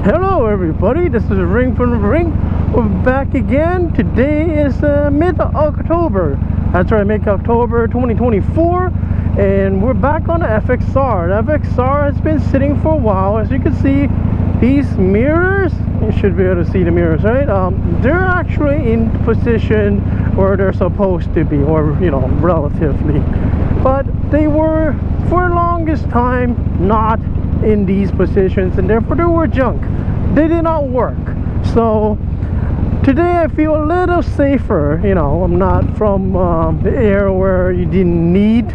Hello everybody, this is Ring from the Ring. We're back again. Today is mid-October. That's right, mid-October 2024. And we're back on the FXR. The FXR has been sitting for a while. As you can see, these mirrors, you should be able to see the mirrors, right? They're actually in position where they're supposed to be, or, you know, relatively. But they were, for the longest time, not in these positions, and therefore they were junk. They did not work. So today I feel a little safer. You know, I'm not from the area where you didn't need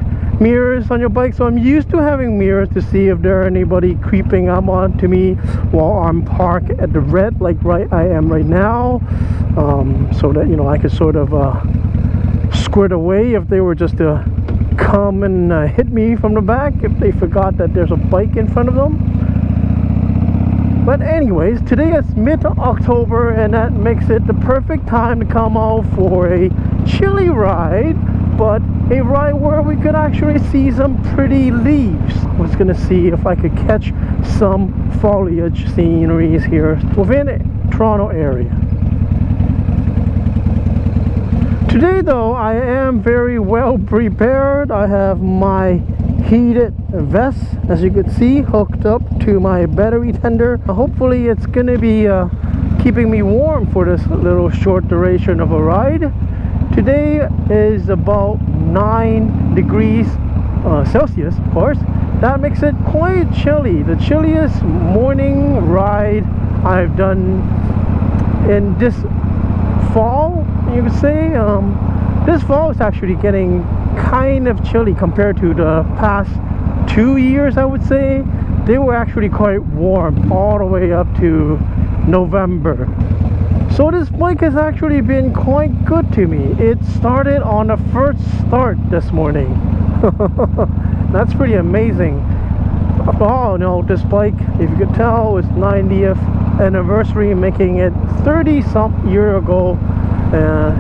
mirrors on your bike, so I'm used to having mirrors to see if there are anybody creeping up onto me while I'm parked at the red, like I am right now, so that, you know, I could sort of squirt away if they were just to come and hit me from the back, if they forgot that there's a bike in front of them. But anyways, today is mid-October, and that makes it the perfect time to come out for a chilly ride, but a ride where we could actually see some pretty leaves. I was gonna see if I could catch some foliage sceneries here within the Toronto area. Today though, I am very well prepared. I have my heated vest, as you can see, hooked up to my battery tender. Hopefully it's gonna be keeping me warm for this little short duration of a ride. Today is about 9 degrees Celsius, of course. That makes it quite chilly. The chilliest morning ride I've done in this fall, you could say. This fall is actually getting kind of chilly compared to the past 2 years, I would say. They were actually quite warm all the way up to November. So this bike has actually been quite good to me. It started on the first start this morning. That's pretty amazing. Oh no, this bike, if you could tell, is 90th anniversary, making it 30-something year ago.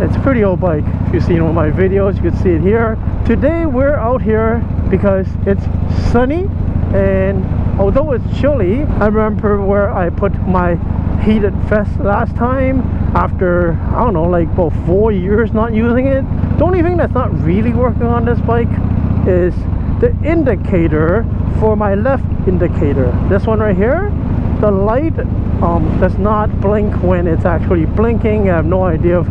It's a pretty old bike. If you've seen one of my videos, you can see it here. Today we're out here because it's sunny, and although it's chilly, I remember where I put my heated vest last time after, I don't know, like about 4 years not using it. The only thing that's not really working on this bike is the indicator for my left indicator. This one right here, the light does not blink when it's actually blinking. I have no idea if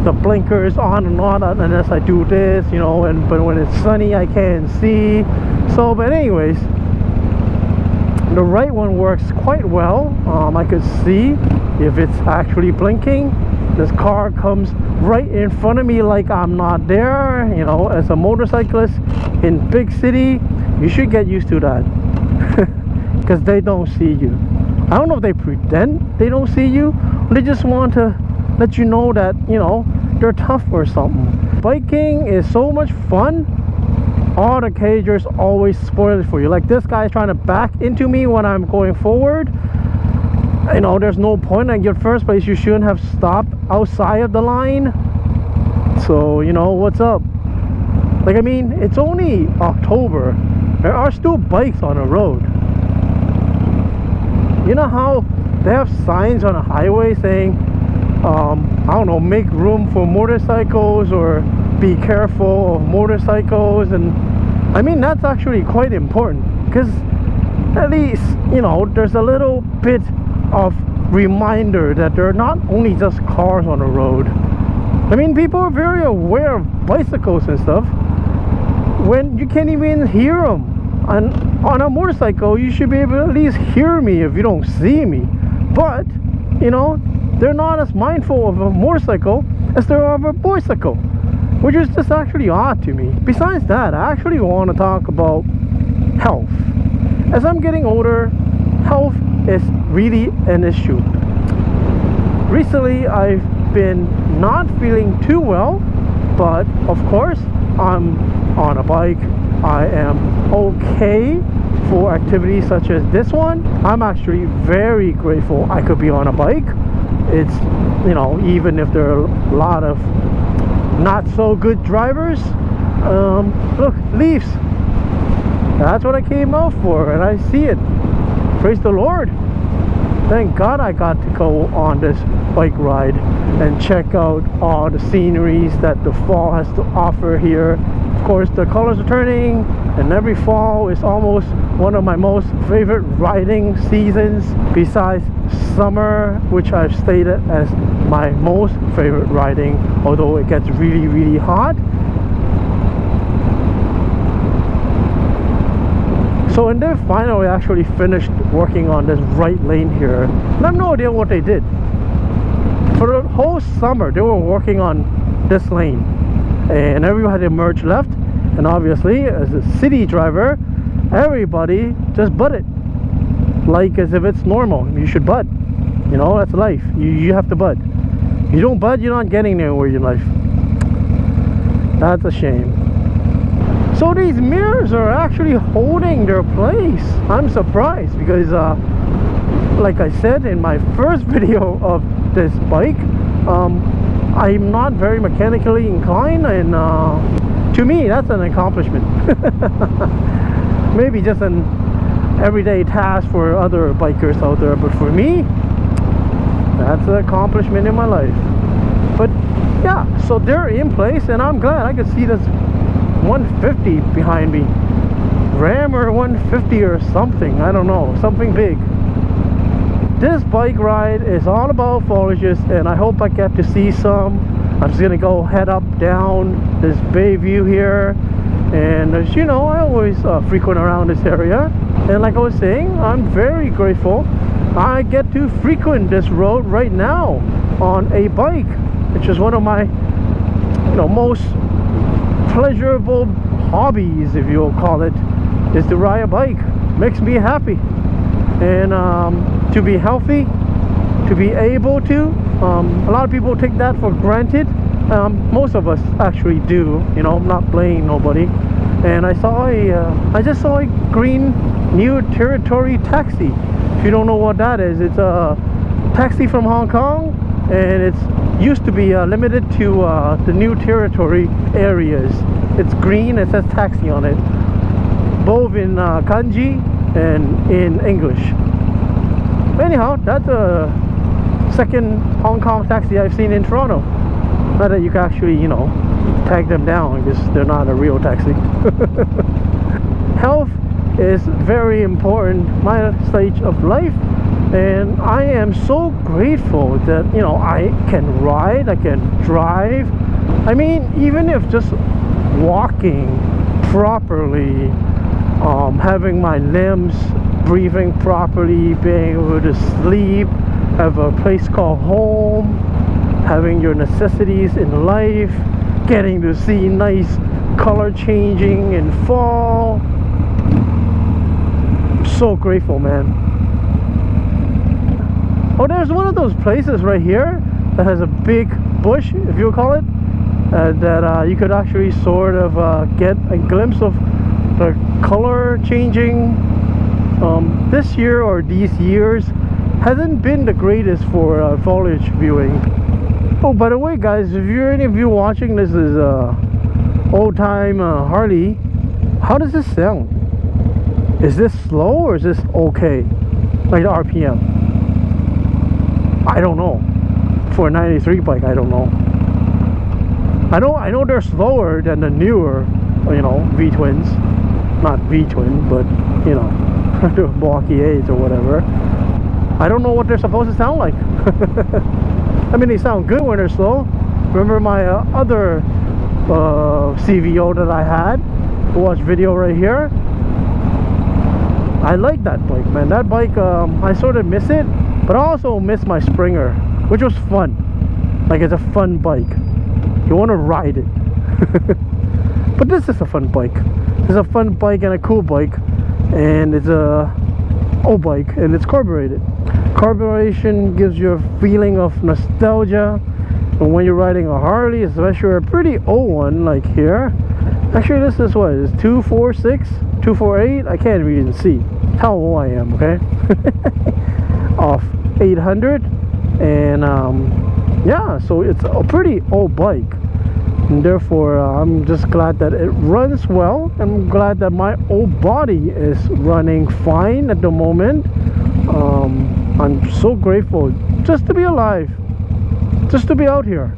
the blinker is on or not unless I do this, you know, but when it's sunny I can't see. So, but anyways, the right one works quite well. I could see if it's actually blinking. This car comes right in front of me like I'm not there. You know, as a motorcyclist in big city, you should get used to that because they don't see you. I don't know if they pretend they don't see you, or they just want to let you know that, you know, they're tough or something. Biking is so much fun. All the cagers always spoil it for you. Like this guy is trying to back into me when I'm going forward. You know, there's no point. In your first place, you shouldn't have stopped outside of the line. So, you know, what's up? Like, I mean, it's only October. There are still bikes on the road. You know how they have signs on a highway saying, I don't know, make room for motorcycles, or be careful of motorcycles? And I mean, that's actually quite important, because at least, you know, there's a little bit of reminder that there are not only just cars on the road. I mean, people are very aware of bicycles and stuff when you can't even hear them. And on a motorcycle, you should be able to at least hear me if you don't see me. But, you know, they're not as mindful of a motorcycle as they are of a bicycle, which is just actually odd to me. Besides that, I actually want to talk about health. As I'm getting older, health is really an issue. Recently, I've been not feeling too well, but of course, I'm on a bike. I am okay for activities such as this one. I'm actually very grateful I could be on a bike. It's, you know, even if there are a lot of not so good drivers, look, leaves. That's what I came out for, and I see it. Praise the Lord. Thank God I got to go on this bike ride and check out all the sceneries that the fall has to offer here. Of course, the colors are turning, and every fall is almost one of my most favorite riding seasons, besides summer, which I've stated as my most favorite riding, although it gets really, really hot. So and they finally actually finished working on this right lane here, and I have no idea what they did. For the whole summer they were working on this lane, and everyone had to merge left, and obviously as a city driver everybody just butted like as if it's normal. You should butt, you know, that's life. You have to butt. You don't butt, you're not getting anywhere in life. That's a shame. So these mirrors are actually holding their place. I'm surprised because like I said in my first video of this bike, I'm not very mechanically inclined, and to me that's an accomplishment. Maybe just an everyday task for other bikers out there, but for me that's an accomplishment in my life. But yeah, so they're in place, and I'm glad. I could see this 150 behind me, Rammer 150 or something, I don't know, something big. This bike ride is all about foliages, and I hope I get to see some. I'm just gonna go head up down this bay view here, and as you know, I always frequent around this area, and like I was saying, I'm very grateful I get to frequent this road right now on a bike, which is one of my, you know, most pleasurable hobbies, if you'll call it, is to ride a bike. Makes me happy, and to be healthy, to be able to, a lot of people take that for granted. Most of us actually do, you know. I'm not blaming nobody. And I just saw a green New Territory taxi. If you don't know what that is, it's a taxi from Hong Kong, and it's used to be limited to the New Territory areas. It's green, it says taxi on it, both in kanji and in English. Anyhow, that's a second Hong Kong taxi I've seen in Toronto. Not that you can actually, you know, tag them down because they're not a real taxi. Health is very important, my stage of life, and I am so grateful that, you know, I can ride, I can drive. I mean, even if just walking properly, having my limbs breathing properly, being able to sleep, have a place called home, having your necessities in life, getting to see nice color changing in fall. So grateful, man. Oh, there's one of those places right here that has a big bush, if you'll call it, that you could actually sort of get a glimpse of the color changing. This year or these years hasn't been the greatest for foliage viewing. Oh, by the way, guys, if you're any of you watching this is old time Harley, how does this sound? Is this slow or is this okay? Like the RPM? I don't know. For a 93 bike, I don't know. I know they're slower than the newer, you know, V-twins. Not V-twin, but, you know, the blocky 8s or whatever. I don't know what they're supposed to sound like. I mean, they sound good when they're slow. Remember my other CVO that I had? Watch video right here. I like that bike, man. That bike, I sort of miss it, but I also miss my Springer, which was fun. Like, it's a fun bike. You want to ride it. But this is a fun bike. It's a fun bike and a cool bike, and it's a old bike, and it's carbureted. Carburation gives you a feeling of nostalgia, and when you're riding a Harley, especially a pretty old one like here. Actually, this is what, it's 246, 248. I can't even see how old I am. Okay. Off 800, and yeah, so it's a pretty old bike, and therefore I'm just glad that it runs well. I'm glad that my old body is running fine at the moment. I'm so grateful just to be alive, just to be out here.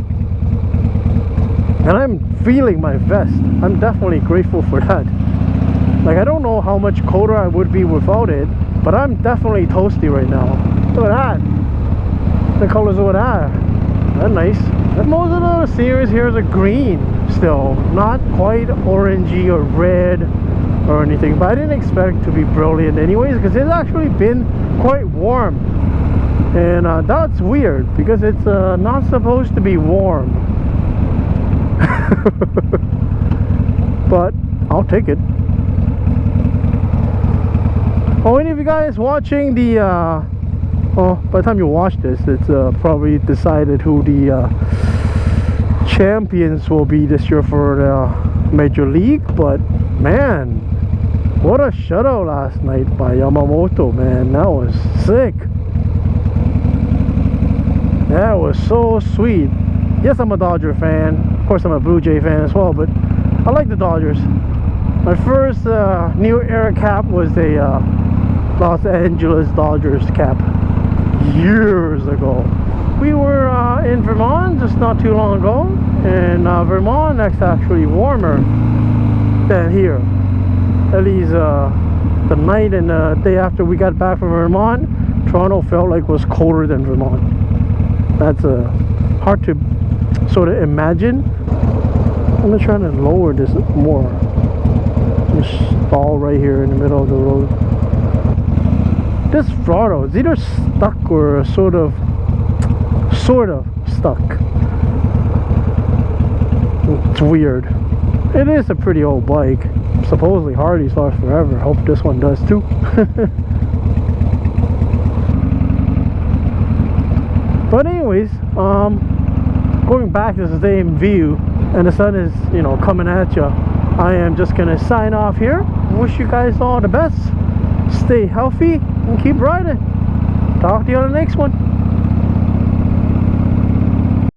And I'm feeling my vest. I'm definitely grateful for that. Like, I don't know how much colder I would be without it, but I'm definitely toasty right now. Look at that. The colors over there. That's nice. And most of the series here is a green still. Not quite orangey or red or anything. But I didn't expect it to be brilliant anyways, because it's actually been quite warm. And that's weird, because it's not supposed to be warm. But I'll take it. Oh, any of you guys watching the well, by the time you watch this, it's probably decided who the champions will be this year for the Major League. But man, what a shutout last night by Yamamoto, man. That was sick. That was so sweet. Yes, I'm a Dodger fan. Of course, I'm a Blue Jay fan as well, but I like the Dodgers. My first New Era cap was a Los Angeles Dodgers cap years ago. We were in Vermont just not too long ago, and Vermont is actually warmer than here. At least the night and the day after we got back from Vermont, Toronto felt like it was colder than Vermont. That's hard to sort of imagine. I'm gonna try to lower this more. Just stall right here in the middle of the road. This throttle is either stuck or sort of stuck. It's weird. It is a pretty old bike. Supposedly Harley's lasts forever. Hope this one does too. But anyways, going back to the same view, and the sun is, you know, coming at you. I am just gonna sign off here. Wish you guys all the best. Stay healthy and keep riding. Talk to you on the next one.